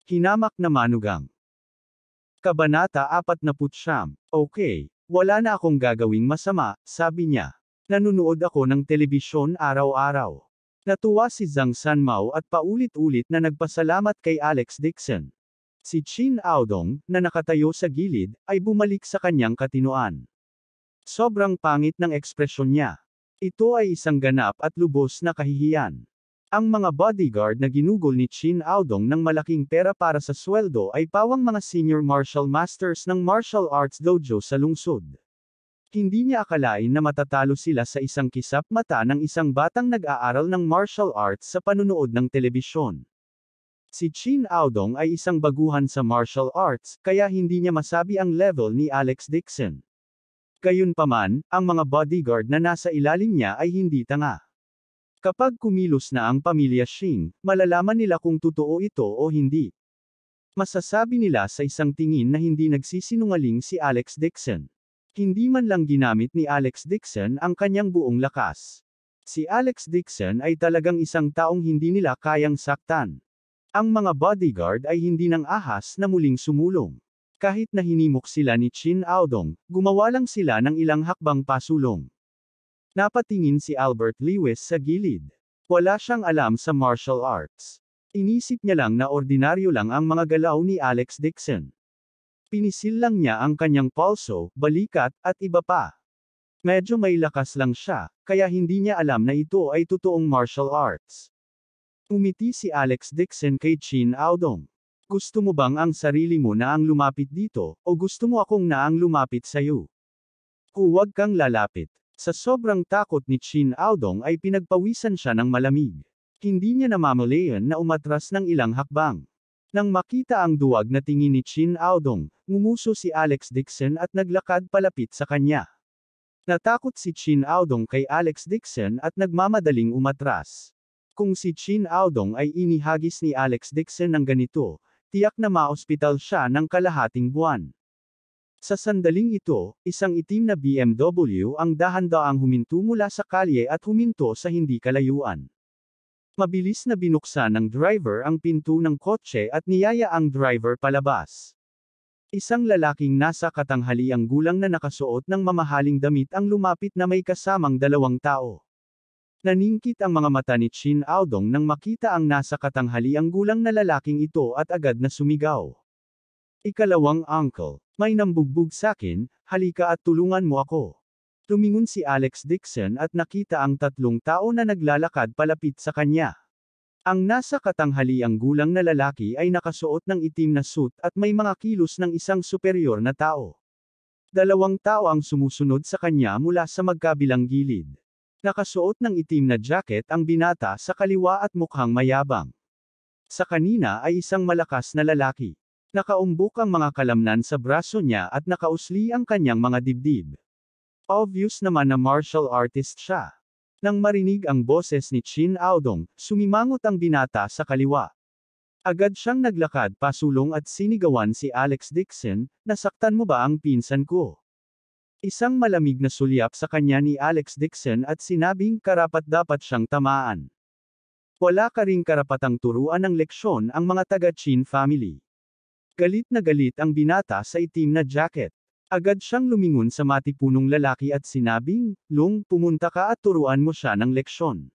Hinamak na manugang. Kabanata 49. Okay, wala na akong gagawing masama, sabi niya. Nanunood ako ng telebisyon araw-araw. Natuwa si Zhang Sanmao at paulit-ulit na nagpasalamat kay Alex Dixon. Si Chin Aodong, na nakatayo sa gilid, ay bumalik sa kanyang katinoan. Sobrang pangit ng ekspresyon niya. Ito ay isang ganap at lubos na kahihiyan. Ang mga bodyguard na ginugol ni Chin Aodong ng malaking pera para sa sweldo ay pawang mga senior martial masters ng martial arts dojo sa lungsod. Hindi niya akalain na matatalo sila sa isang kisap mata ng isang batang nag-aaral ng martial arts sa panunood ng telebisyon. Si Chin Aodong ay isang baguhan sa martial arts, kaya hindi niya masabi ang level ni Alex Dixon. Gayunpaman, ang mga bodyguard na nasa ilalim niya ay hindi tanga. Kapag kumilos na ang pamilya Shing, malalaman nila kung totoo ito o hindi. Masasabi nila sa isang tingin na hindi nagsisinungaling si Alex Dixon. Hindi man lang ginamit ni Alex Dixon ang kanyang buong lakas. Si Alex Dixon ay talagang isang taong hindi nila kayang saktan. Ang mga bodyguard ay hindi nang ahas na muling sumulong. Kahit na hinimok sila ni Chin Aodong, gumawa lang sila ng ilang hakbang pasulong. Napatingin si Albert Lewis sa gilid. Wala siyang alam sa martial arts. Inisip niya lang na ordinaryo lang ang mga galaw ni Alex Dixon. Pinisil lang niya ang kanyang pulso, balikat, at iba pa. Medyo may lakas lang siya, kaya hindi niya alam na ito ay totoong martial arts. Umiti si Alex Dixon kay Chin Aodong. Gusto mo bang ang sarili mo na ang lumapit dito, o gusto mo akong na ang lumapit sa'yo? Huwag kang lalapit. Sa sobrang takot ni Chin Aodong ay pinagpawisan siya ng malamig. Hindi niya namamalayan na umatras ng ilang hakbang. Nang makita ang duwag na tingin ni Chin Aodong, ngumuso si Alex Dixon at naglakad palapit sa kanya. Natakot si Chin Aodong kay Alex Dixon at nagmamadaling umatras. Kung si Chin Aodong ay inihagis ni Alex Dixon ng ganito, tiyak na maospital siya ng kalahating buwan. Sa sandaling ito, isang itim na BMW ang dahan-daang huminto mula sa kalye at huminto sa hindi kalayuan. Mabilis na binuksan ng driver ang pinto ng kotse at niyaya ang driver palabas. Isang lalaking nasa katanghaliang gulang na nakasuot ng mamahaling damit ang lumapit na may kasamang dalawang tao. Naningkit ang mga mata ni Chin Aodong nang makita ang nasa katanghaliang gulang na lalaking ito at agad na sumigaw. Ikalawang uncle, may nambugbog sakin, halika at tulungan mo ako. Tumingon si Alex Dixon at nakita ang tatlong tao na naglalakad palapit sa kanya. Ang nasa katanghaliang gulang na lalaki ay nakasuot ng itim na suit at may mga kilos ng isang superior na tao. Dalawang tao ang sumusunod sa kanya mula sa magkabilang gilid. Nakasuot ng itim na jacket ang binata sa kaliwa at mukhang mayabang. Sa kanina ay isang malakas na lalaki. Nakaumbok ang mga kalamnan sa braso niya at nakausli ang kanyang mga dibdib. Obvious naman na martial artist siya. Nang marinig ang boses ni Chin Aodong, sumimangot ang binata sa kaliwa. Agad siyang naglakad pasulong at sinigawan si Alex Dixon, nasaktan mo ba ang pinsan ko? Isang malamig na sulyap sa kanya ni Alex Dixon at sinabing karapat-dapat siyang tamaan. Wala ka ring karapatang turuan ng leksyon ang mga taga-Chin family. Galit na galit ang binata sa itim na jacket. Agad siyang lumingon sa matipunong lalaki at sinabing, "Long, pumunta ka at turuan mo siya ng leksyon."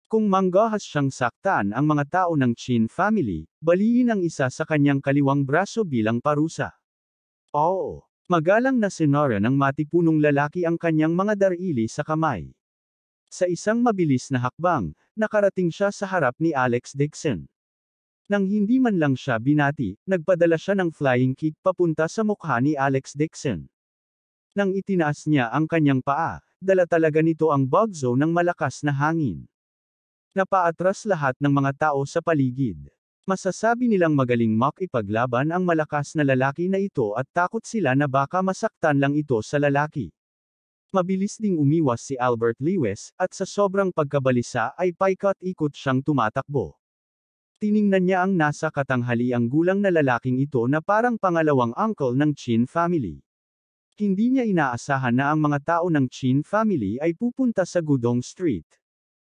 Kung manggahas siyang saktan ang mga tao ng Chin family, baliin ang isa sa kanyang kaliwang braso bilang parusa. Oo. Magalang na sinara ng matipunong lalaki ang kanyang mga darili sa kamay. Sa isang mabilis na hakbang, nakarating siya sa harap ni Alex Dixon. Nang hindi man lang siya binati, nagpadala siya ng flying kick papunta sa mukha ni Alex Dixon. Nang itinaas niya ang kanyang paa, dala talaga nito ang bugzo ng malakas na hangin. Napaatras lahat ng mga tao sa paligid. Masasabi nilang magaling makipaglaban ang malakas na lalaki na ito at takot sila na baka masaktan lang ito sa lalaki. Mabilis ding umiwas si Albert Lewis, at sa sobrang pagkabalisa ay paikot-ikot siyang tumatakbo. Tiningnan niya ang nasa katanghaliang gulang na lalaking ito na parang pangalawang uncle ng Chin family. Hindi niya inaasahan na ang mga tao ng Chin family ay pupunta sa Gudong Street.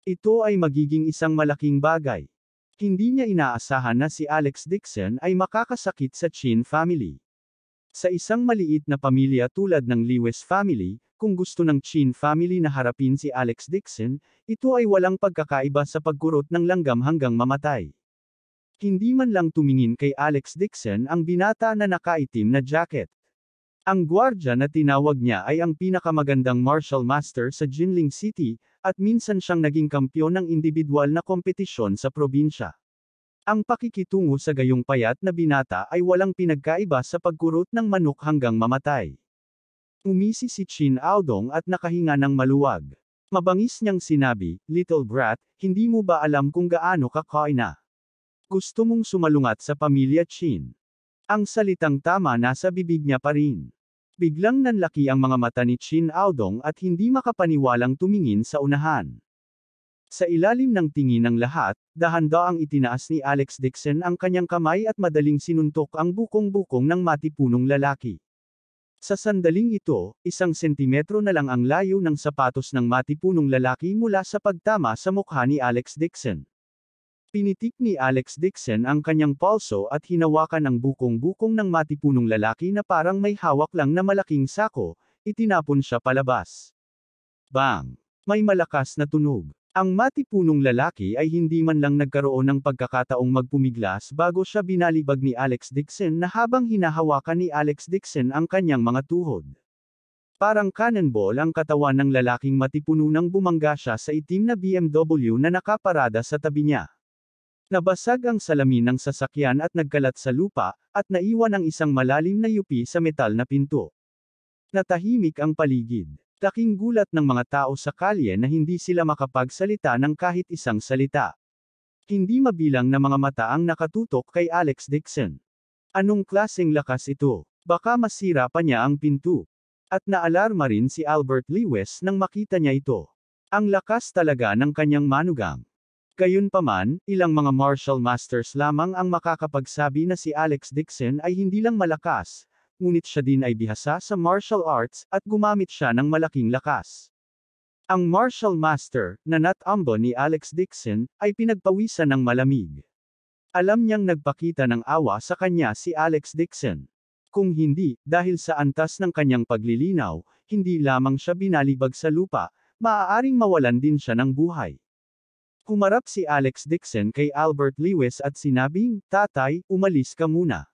Ito ay magiging isang malaking bagay. Hindi niya inaasahan na si Alex Dixon ay makakasakit sa Chin family. Sa isang maliit na pamilya tulad ng Lewis family, kung gusto ng Chin family na harapin si Alex Dixon, ito ay walang pagkakaiba sa pagkurot ng langgam hanggang mamatay. Hindi man lang tumingin kay Alex Dixon ang binata na nakaitim na jacket. Ang gwardya na tinawag niya ay ang pinakamagandang martial master sa Jinling City, at minsan siyang naging kampyon ng individual na kompetisyon sa probinsya. Ang pakikitungo sa gayong payat na binata ay walang pinagkaiba sa pagkurot ng manok hanggang mamatay. Umisi si Chin Aodong at nakahinga ng maluwag. Mabangis niyang sinabi, "Little brat, hindi mo ba alam kung gaano ka kaina? Gusto mong sumalungat sa pamilya Chin?" Ang salitang tama nasa bibig niya pa rin. Biglang nanlaki ang mga mata ni Chin Aodong at hindi makapaniwalang tumingin sa unahan. Sa ilalim ng tingin ng lahat, dahan-daang itinaas ni Alex Dixon ang kanyang kamay at madaling sinuntok ang bukong-bukong ng matipunong lalaki. Sa sandaling ito, 1 sentimetro na lang ang layo ng sapatos ng matipunong lalaki mula sa pagtama sa mukha ni Alex Dixon. Pinitik ni Alex Dixon ang kanyang palso at hinawakan ang bukong-bukong ng matipunong lalaki na parang may hawak lang na malaking sako, itinapon siya palabas. Bang! May malakas na tunog. Ang matipunong lalaki ay hindi man lang nagkaroon ng pagkakataong magpumiglas bago siya binalibag ni Alex Dixon na habang hinahawakan ni Alex Dixon ang kanyang mga tuhod. Parang cannonball ang katawan ng lalaking matipuno nang bumangga siya sa itim na BMW na nakaparada sa tabi niya. Nabasag ang salamin ng sasakyan at nagkalat sa lupa, at naiwan ang isang malalim na yupi sa metal na pinto. Natahimik ang paligid. Laking gulat ng mga tao sa kalye na hindi sila makapagsalita ng kahit isang salita. Hindi mabilang na mga mata ang nakatutok kay Alex Dixon. Anong klaseng lakas ito? Baka masira pa niya ang pinto. At naalarma rin si Albert Lewis nang makita niya ito. Ang lakas talaga ng kanyang manugang. Gayunpaman, ilang mga martial masters lamang ang makakapagsabi na si Alex Dixon ay hindi lang malakas, ngunit siya din ay bihasa sa martial arts, at gumamit siya ng malaking lakas. Ang martial master, na natambo ni Alex Dixon, ay pinagpawisan ng malamig. Alam niyang nagpakita ng awa sa kanya si Alex Dixon. Kung hindi, dahil sa antas ng kanyang paglilinaw, hindi lamang siya binalibag sa lupa, maaaring mawalan din siya ng buhay. Humarap si Alex Dixon kay Albert Lewis at sinabing, "Tatay, umalis ka muna.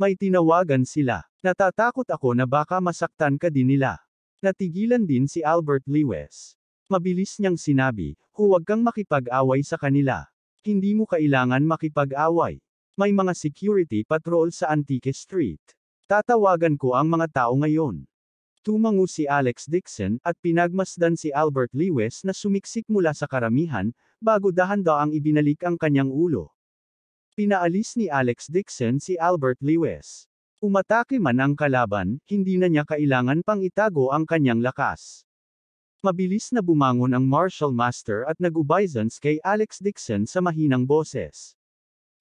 May tinawagan sila. Natatakot ako na baka masaktan ka din nila." Natigilan din si Albert Lewis. Mabilis niyang sinabi, "Huwag kang makipag-away sa kanila. Hindi mo kailangan makipag-away. May mga security patrol sa Antique Street. Tatawagan ko ang mga tao ngayon." Tumango si Alex Dixon, at pinagmasdan si Albert Lewis na sumiksik mula sa karamihan, bago dahan-daang ibinalik ang kanyang ulo. Pinaalis ni Alex Dixon si Albert Lewis. Umatake man ang kalaban, hindi na niya kailangan pang itago ang kanyang lakas. Mabilis na bumangon ang martial master at nag-obeisance kay Alex Dixon sa mahinang boses.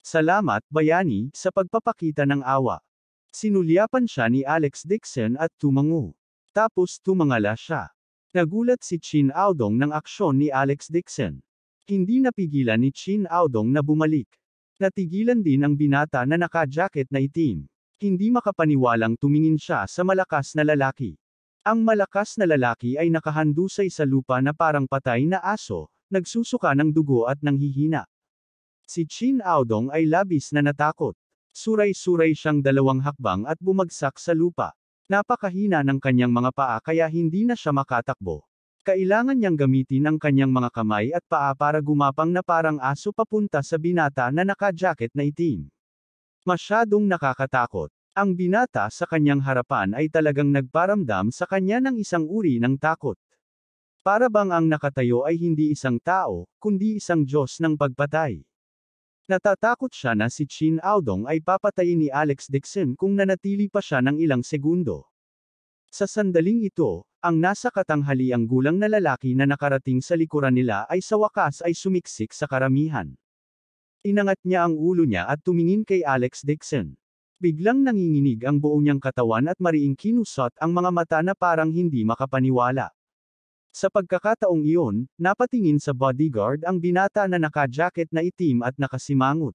"Salamat, bayani, sa pagpapakita ng awa." Sinulyapan siya ni Alex Dixon at tumango. Tapos tumangala siya. Nagulat si Chin Aodong ng aksyon ni Alex Dixon. Hindi napigilan ni Chin Aodong na bumalik. Natigilan din ang binata na naka-jacket na itim. Hindi makapaniwalang tumingin siya sa malakas na lalaki. Ang malakas na lalaki ay nakahandusay sa lupa na parang patay na aso, nagsusuka ng dugo at nanghihina. Si Chin Aodong ay labis na natakot. Suray-suray siyang 2 hakbang at bumagsak sa lupa. Napakahina ng kanyang mga paa kaya hindi na siya makatakbo. Kailangan niyang gamitin ang kanyang mga kamay at paa para gumapang na parang aso papunta sa binata na naka-jacket na itim. Masyadong nakakatakot. Ang binata sa kanyang harapan ay talagang nagparamdam sa kanya ng isang uri ng takot. Para bang ang nakatayo ay hindi isang tao, kundi isang Diyos ng pagpatay. Natatakot siya na si Chin Aodong ay papatayin ni Alex Dixon kung nanatili pa siya ng ilang segundo. Sa sandaling ito, ang nasa katanghaliang gulang na lalaki na nakarating sa likuran nila ay sa wakas ay sumiksik sa karamihan. Inangat niya ang ulo niya at tumingin kay Alex Dixon. Biglang nanginginig ang buo niyang katawan at mariing kinusot ang mga mata na parang hindi makapaniwala. Sa pagkakataong iyon, napatingin sa bodyguard ang binata na naka-jacket na itim at nakasimangot.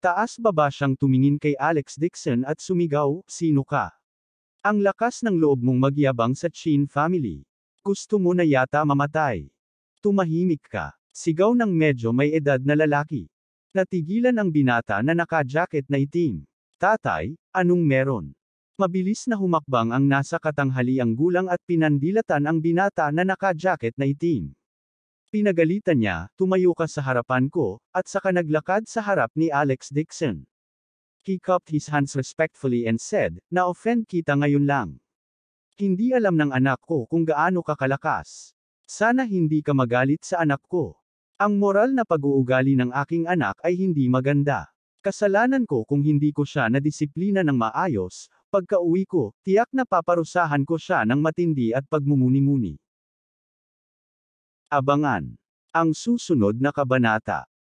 Taas-baba siyang tumingin kay Alex Dixon at sumigaw, "Sino ka? Ang lakas ng loob mong magyabang sa Chin family. Gusto mo na yata mamatay. Tumahimik ka." Sigaw ng medyo may edad na lalaki. Natigilan ang binata na naka-jacket na itim. "Tatay, anong meron?" Mabilis na humakbang ang nasa katanghaliang gulang at pinandilatan ang binata na naka-jacket na itim. Pinagalitan niya, "Tumayo ka sa harapan ko," at saka naglakad sa harap ni Alex Dixon. He cupped his hands respectfully and said, "Na-offend kita ngayon lang. Hindi alam ng anak ko kung gaano ka kalakas. Sana hindi ka magalit sa anak ko. Ang moral na pag-uugali ng aking anak ay hindi maganda. Kasalanan ko kung hindi ko siya nadisiplina ng maayos. Pagka-uwi ko, tiyak na paparusahan ko siya ng matindi at pagmumuni-muni." Abangan ang susunod na kabanata.